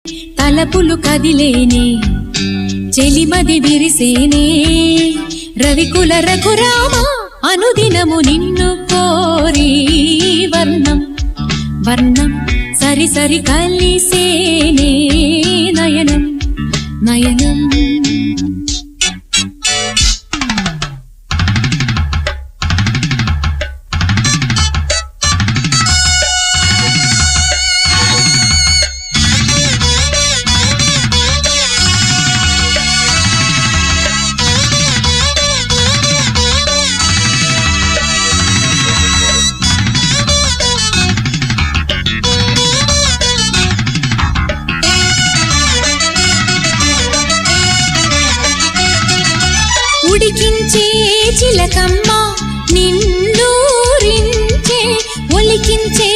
తలపులు కదిలేనే చెలిమది విరిసేనే రవికుల రఘురామ అనుదినము నిన్ను కోరి వర్ణం వర్ణం సరి సరి కలిసేనే నయనం నయనం ఉడికించే చిలకమ్మ నిన్నూరించే ఒలికించే